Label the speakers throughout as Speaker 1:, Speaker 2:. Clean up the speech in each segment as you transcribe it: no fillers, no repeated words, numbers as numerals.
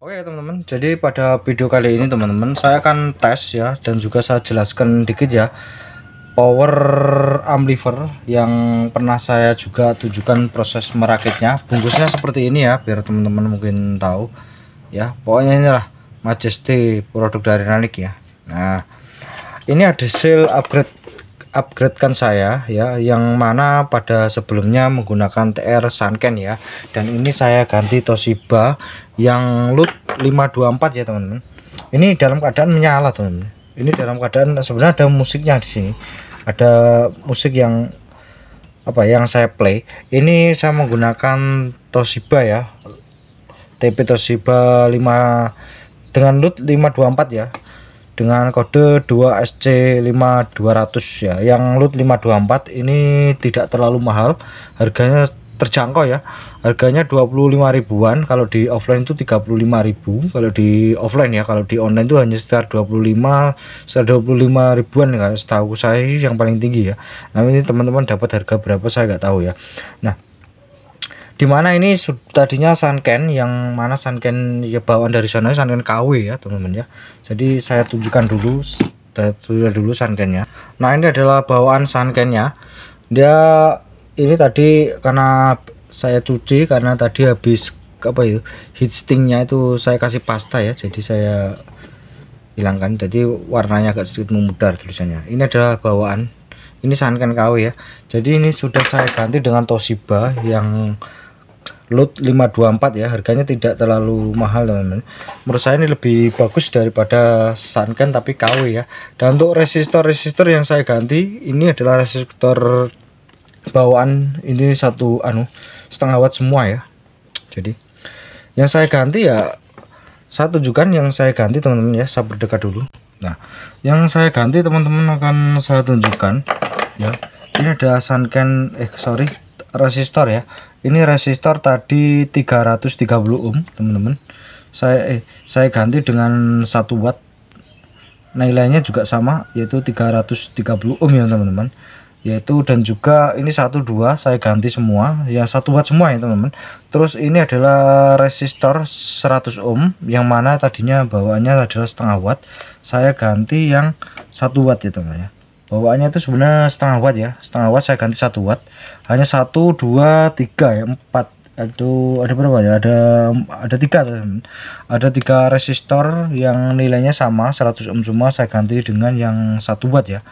Speaker 1: Oke teman-teman, jadi pada video kali ini teman-teman saya akan tes ya, dan juga saya jelaskan dikit ya power amplifier yang pernah saya juga tunjukkan proses merakitnya. Bungkusnya seperti ini ya, biar teman-teman mungkin tahu ya. Pokoknya inilah Majesty, produk dari Nanik ya. Nah, ini ada hasil upgradekan saya ya, yang mana pada sebelumnya menggunakan TR Sanken ya, dan ini saya ganti Toshiba yang LUT 524 ya teman-teman. Ini dalam keadaan menyala teman-teman. Ini dalam keadaan sebenarnya ada musiknya di sini, ada musik yang yang saya play. Ini saya menggunakan Toshiba ya, TP Toshiba 5 dengan LUT 524 ya, dengan kode 2SC5200 ya. Yang LUT 524 ini tidak terlalu mahal, harganya terjangkau ya. Harganya 25 ribuan, kalau di offline itu 35.000 kalau di offline ya. Kalau di online itu hanya sekitar 25 ribuan ya, setahu saya yang paling tinggi ya. Nah, ini teman-teman dapat harga berapa saya nggak tahu ya. Nah, dimana ini tadinya Sanken, yang mana Sanken ya bawaan dari sana, Sanken KW ya teman-teman ya. Jadi saya tunjukkan dulu Sankennya. Nah, ini adalah bawaan Sankennya. Dia ini tadi karena saya cuci, karena tadi habis heat stinknya itu saya kasih pasta ya, jadi saya hilangkan, jadi warnanya agak sedikit memudar tulisannya. Ini adalah bawaan, ini Sanken KW ya. Jadi ini sudah saya ganti dengan Toshiba yang LUT 524 ya. Harganya tidak terlalu mahal teman-teman, menurut saya ini lebih bagus daripada Sanken tapi KW ya. Dan untuk resistor yang saya ganti ini adalah resistor bawaan, ini setengah watt semua ya. Jadi yang saya ganti ya, saya tunjukkan yang saya ganti teman-teman ya, saya berdekat dulu. Nah, yang saya ganti teman-teman akan saya tunjukkan ya. Ini ada Sanken resistor ya. Ini resistor tadi 330 ohm teman-teman. Saya ganti dengan 1 watt. Nilainya juga sama, yaitu 330 ohm ya teman-teman. Yaitu, dan juga ini 1 2 saya ganti semua ya, 1 watt semua ya teman-teman. Terus ini adalah resistor 100 ohm yang mana tadinya bawaannya adalah setengah watt, saya ganti yang 1 watt ya teman-teman ya. Bawaannya itu sebenarnya setengah watt ya, setengah watt saya ganti 1 watt. Hanya 1 2 3 ya, 4. Aduh, ada berapa ya, ada 3 teman-teman. Ada 3 resistor yang nilainya sama 100 ohm semua, saya ganti dengan yang 1 watt ya.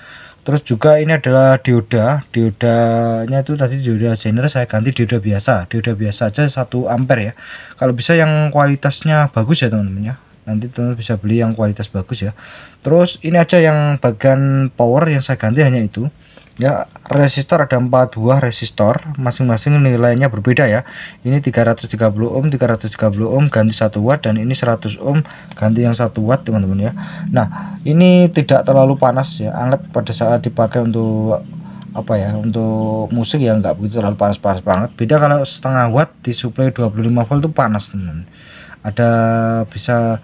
Speaker 1: Terus juga ini adalah diodanya itu tadi dioda Zener, saya ganti dioda biasa aja 1 ampere ya. Kalau bisa yang kualitasnya bagus ya teman-teman ya, nanti teman-teman bisa beli yang kualitas bagus ya. Terus ini aja yang bagian power yang saya ganti hanya itu ya. Resistor ada 4 buah resistor, masing-masing nilainya berbeda ya. Ini 330 ohm ganti 1 watt, dan ini 100 ohm ganti yang 1 watt teman-teman ya. Nah, ini tidak terlalu panas ya, anget pada saat dipakai untuk untuk musik ya, nggak begitu terlalu panas banget. Beda kalau setengah watt disuplai 25 volt itu panas teman-teman. Ada bisa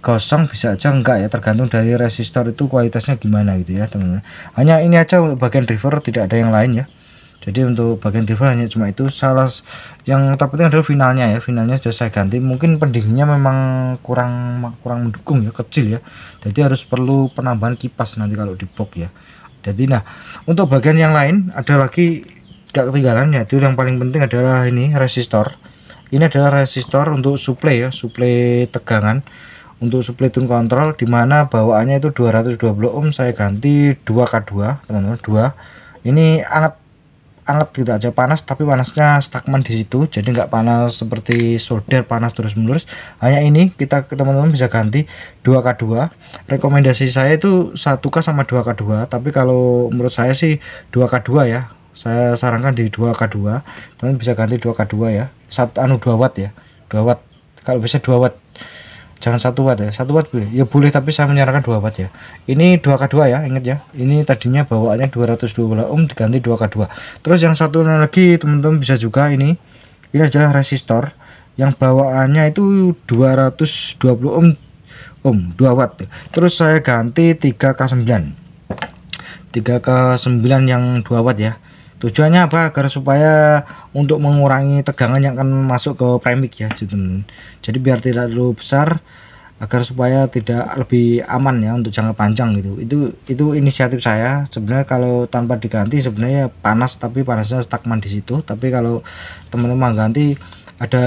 Speaker 1: kosong, bisa aja enggak ya, tergantung dari resistor itu kualitasnya gimana gitu ya teman-teman. Hanya ini aja untuk bagian driver, tidak ada yang lain ya. Jadi untuk bagian driver hanya cuma itu. Yang terpenting adalah finalnya ya, finalnya sudah saya ganti. Mungkin pendingnya memang kurang mendukung ya, kecil ya, jadi harus perlu penambahan kipas nanti kalau di box ya. Jadi nah, untuk bagian yang lain ada lagi gak ketinggalan, yaitu yang paling penting adalah ini resistor. Ini adalah resistor untuk suplai ya, suplai tegangan, untuk supply tune control, dimana bawaannya itu 220 ohm, saya ganti 2K2 teman-teman. 2 ini anget gitu aja, panas tapi panasnya stagnan di situ, jadi nggak panas seperti solder panas terus menerus. Hanya ini teman-teman bisa ganti 2K2. Rekomendasi saya itu 1K sama 2K2, tapi kalau menurut saya sih 2K2 ya, saya sarankan di 2K2. Teman bisa ganti 2K2 ya, 2 watt ya, 2 watt kalau bisa 2 watt, jangan 1 watt ya. 1 watt boleh ya, boleh, tapi saya menyarankan 2 watt ya. Ini 2K2 ya, ingat ya, ini tadinya bawaannya 220 ohm diganti 2K2. Terus yang satu lagi teman-teman bisa juga ini adalah resistor yang bawaannya itu 220 ohm 2 watt. Terus saya ganti 3K9 yang 2 watt ya, Tujuannya apa? Agar supaya untuk mengurangi tegangan yang akan masuk ke premix ya teman-teman. Jadi biar tidak terlalu besar, agar supaya tidak lebih aman ya untuk jangka panjang gitu. Itu inisiatif saya. Sebenarnya kalau tanpa diganti sebenarnya panas, tapi panasnya stagnan di situ. Tapi kalau teman-teman ganti, ada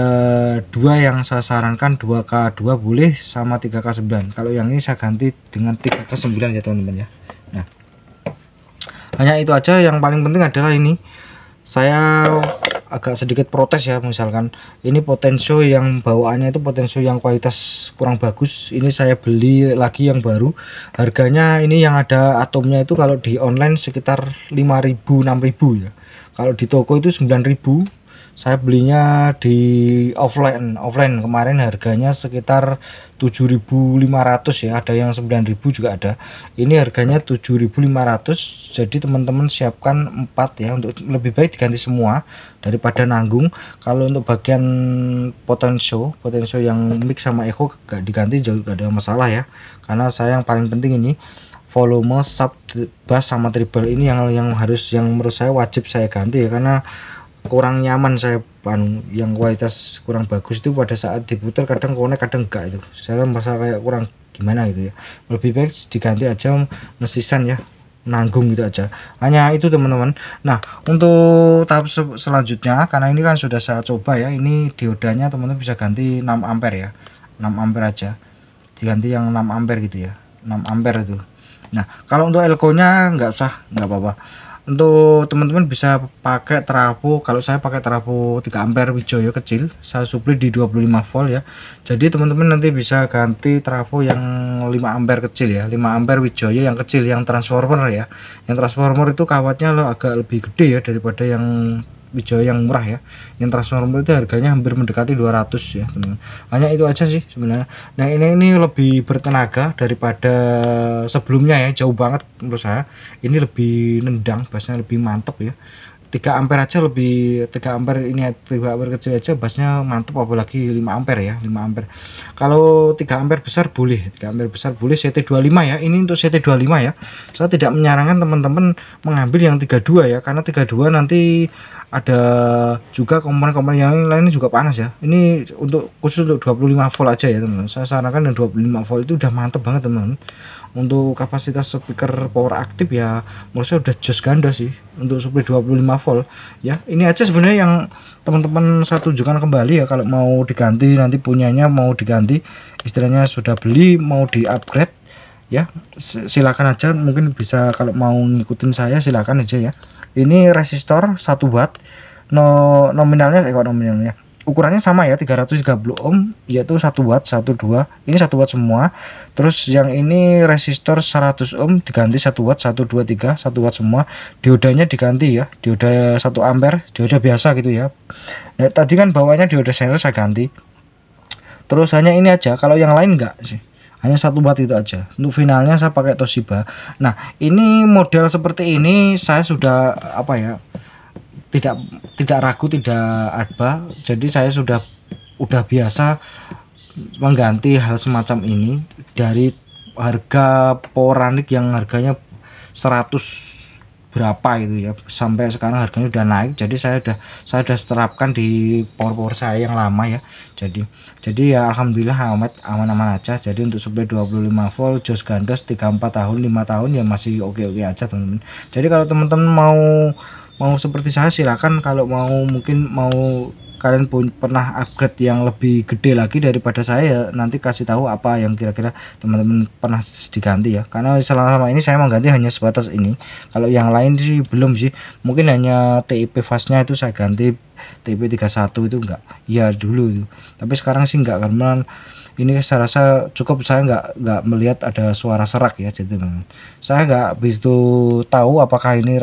Speaker 1: dua yang saya sarankan, 2K2 boleh sama 3K9. Kalau yang ini saya ganti dengan 3K9 ya teman-teman ya. Nah, hanya itu aja. Yang paling penting adalah ini, saya agak sedikit protes ya, misalkan ini potensio yang bawaannya itu potensio yang kualitas kurang bagus. Ini saya beli lagi yang baru, harganya ini yang ada atomnya itu kalau di online sekitar 5.000 6.000 ya, kalau di toko itu 9.000. Saya belinya di offline kemarin harganya sekitar 7.500 ya, ada yang 9.000 juga ada. Ini harganya 7.500. jadi teman-teman siapkan 4 ya, untuk lebih baik diganti semua daripada nanggung. Kalau untuk bagian potensio yang mix sama echo gak diganti juga gak ada masalah ya, karena saya yang paling penting ini volume, sub, bass sama treble ini yang menurut saya wajib saya ganti ya, karena kurang nyaman saya yang kualitas kurang bagus itu pada saat diputar kadang connect kadang enggak, itu saya merasa kayak kurang gimana gitu ya. Lebih baik diganti aja mesisan ya, nanggung gitu aja. Hanya itu teman-teman. Nah, untuk tahap selanjutnya, karena ini kan sudah saya coba ya, ini diodanya teman-teman bisa ganti 6 ampere ya, 6 ampere aja, diganti yang 6 ampere gitu ya, 6 ampere itu. Nah, kalau untuk elko nya nggak apa-apa. Untuk teman-teman bisa pakai trafo. Kalau saya pakai trafo 3 ampere Wijaya kecil, saya supli di 25 volt ya. Jadi teman-teman nanti bisa ganti trafo yang 5 ampere kecil ya, 5 ampere Wijaya yang kecil, yang transformer ya. Yang transformer itu kawatnya agak lebih gede ya daripada yang Wijaya yang murah ya. Yang transformer itu harganya hampir mendekati 200 ya teman-teman. Hanya itu aja sih sebenarnya. Nah, ini lebih bertenaga daripada sebelumnya ya, jauh banget menurut saya. Ini lebih nendang, bassnya lebih mantep ya. 3 ampere aja lebih, 3 ampere ini 3 ampere kecil aja bassnya mantep, apalagi 5 ampere ya, 5 ampere. Kalau 3 ampere besar boleh, 3 ampere besar boleh CT25 ya. Ini untuk CT25 ya. Saya tidak menyarankan teman-teman mengambil yang 32 ya, karena 32 nanti ada juga komponen-komponen yang lainnya juga panas ya. Ini untuk khusus untuk 25 volt aja ya teman-teman. Saya sarankan yang 25 volt itu udah mantep banget teman-teman. Untuk kapasitas speaker power aktif ya menurut saya udah jos ganda sih untuk supply 25 volt ya. Ini aja sebenarnya yang teman-teman saya tunjukkan kembali ya. Kalau mau diganti, nanti punyanya mau diganti, istilahnya sudah beli mau di upgrade ya, silakan aja. Mungkin bisa, kalau mau ngikutin saya silakan aja ya. Ini resistor 1 watt, nominalnya ukurannya sama ya, 330 ohm, yaitu 1 watt 12. Ini 1 watt semua. Terus yang ini resistor 100 ohm diganti 1 watt 123, 1 watt semua. Diodanya diganti ya, dioda 1 ampere, dioda biasa gitu ya. Nah, tadi kan bawahnya dioda stainless saya ganti. Terus hanya ini aja, kalau yang lain enggak sih, hanya 1 watt itu aja. Untuk finalnya saya pakai Toshiba. Nah, ini model seperti ini saya sudah apa ya, tidak ragu, tidak apa. Jadi saya udah biasa mengganti hal semacam ini dari harga Poweranic yang harganya 100 berapa gitu ya, sampai sekarang harganya udah naik. Jadi saya udah terapkan di power saya yang lama ya. Jadi ya alhamdulillah aman-aman aja. Jadi untuk supply 25 volt jos gandos 3-4 tahun 5 tahun ya masih oke-oke aja teman-teman. Jadi kalau teman-teman mau seperti saya silakan. Kalau mungkin kalian pun pernah upgrade yang lebih gede lagi daripada saya, nanti kasih tahu apa yang kira-kira teman-teman pernah diganti ya. Karena selama ini saya mengganti hanya sebatas ini. Kalau yang lain sih belum sih. Mungkin hanya TIP fastnya itu saya ganti, TIP 31 itu enggak ya dulu itu. Tapi sekarang sih enggak, karena ini saya rasa cukup. Saya nggak melihat ada suara serak ya, jadi saya nggak begitu tahu apakah ini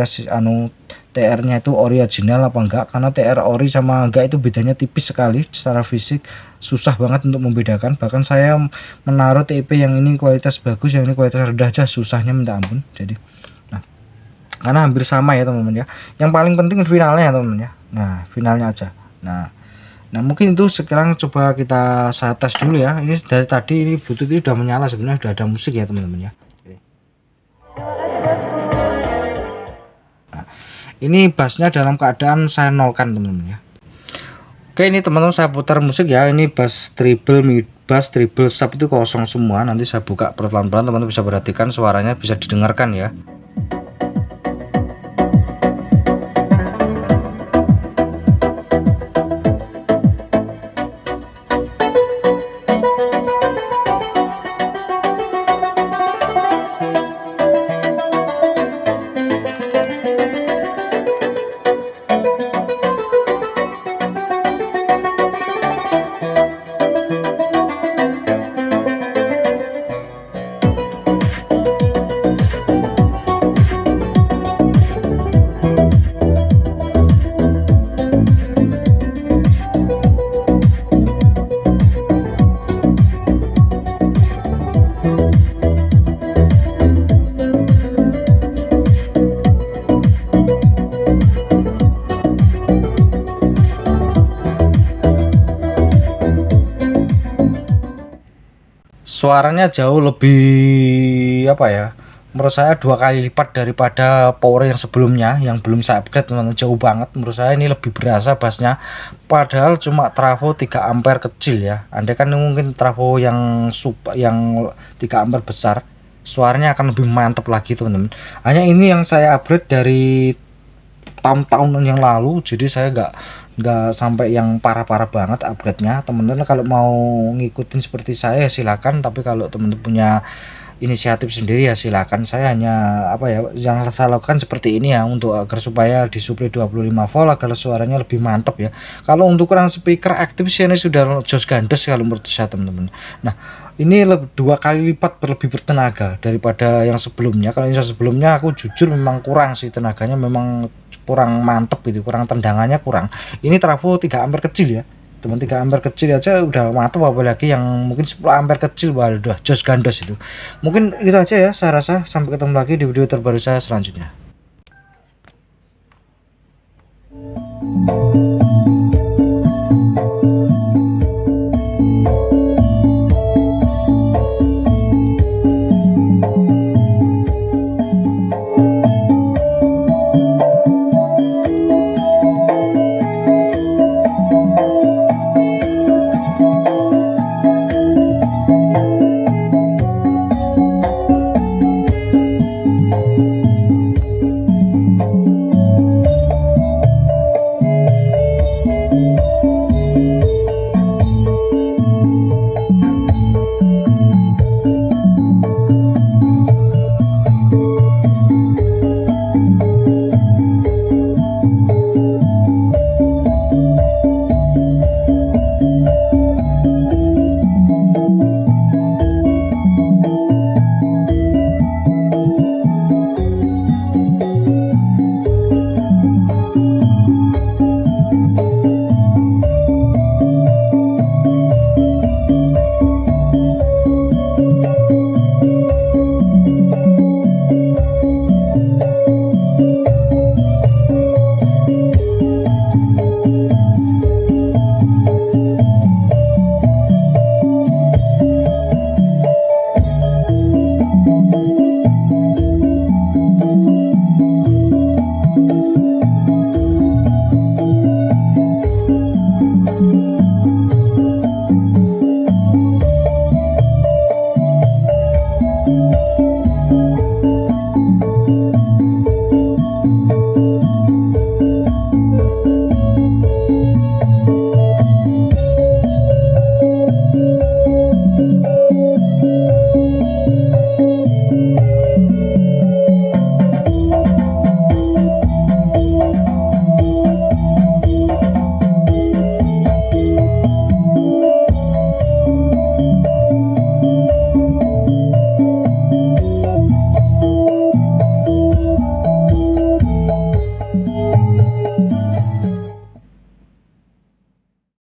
Speaker 1: TR-nya itu original apa enggak, karena TR ori sama enggak itu bedanya tipis sekali secara fisik, susah banget untuk membedakan. Bahkan saya menaruh TIP yang ini kualitas bagus, yang ini kualitas rendah aja susahnya minta ampun. Jadi karena hampir sama ya teman-teman ya. Yang paling penting finalnya ya teman-teman ya. Nah, finalnya aja. Nah mungkin itu sekarang coba saya tes dulu ya. Ini dari tadi ini Bluetooth ini udah menyala, sebenarnya udah ada musik ya teman-teman ya. Ini bassnya dalam keadaan saya nolkan teman-teman ya. Oke, ini teman-teman saya putar musik ya. Ini bass treble, mid bass, treble, sub itu kosong semua. Nanti saya buka pelan-pelan, teman-teman bisa perhatikan suaranya bisa didengarkan ya. Suaranya jauh lebih apa ya, menurut saya 2 kali lipat daripada power yang sebelumnya yang belum saya upgrade teman-teman. Jauh banget menurut saya, ini lebih berasa bassnya, padahal cuma trafo 3 ampere kecil ya. Andai kan mungkin trafo yang 3 ampere besar, suaranya akan lebih mantap lagi teman-teman. Hanya ini yang saya upgrade dari tahun-tahun yang lalu, jadi saya nggak sampai yang parah-parah banget upgrade-nya. Teman-teman kalau mau ngikutin seperti saya silakan, tapi kalau teman-teman punya inisiatif sendiri ya silakan. Saya hanya apa ya, yang saya lakukan seperti ini ya, untuk agar supaya disuplai 25 volt agar suaranya lebih mantap ya. Kalau untuk ukuran speaker aktif sih ini sudah jos gandes kalau menurut saya teman-teman. Nah, ini 2 kali lipat lebih bertenaga daripada yang sebelumnya. Kalau yang sebelumnya aku jujur memang kurang sih tenaganya, memang kurang mantep gitu, kurang tendangannya kurang. Ini trafo 3 ampere kecil ya teman, 3 ampere kecil aja udah mantap, apalagi yang mungkin 10 ampere kecil, wah udah jos gandos itu. Mungkin itu aja ya saya rasa, sampai ketemu lagi di video terbaru saya selanjutnya.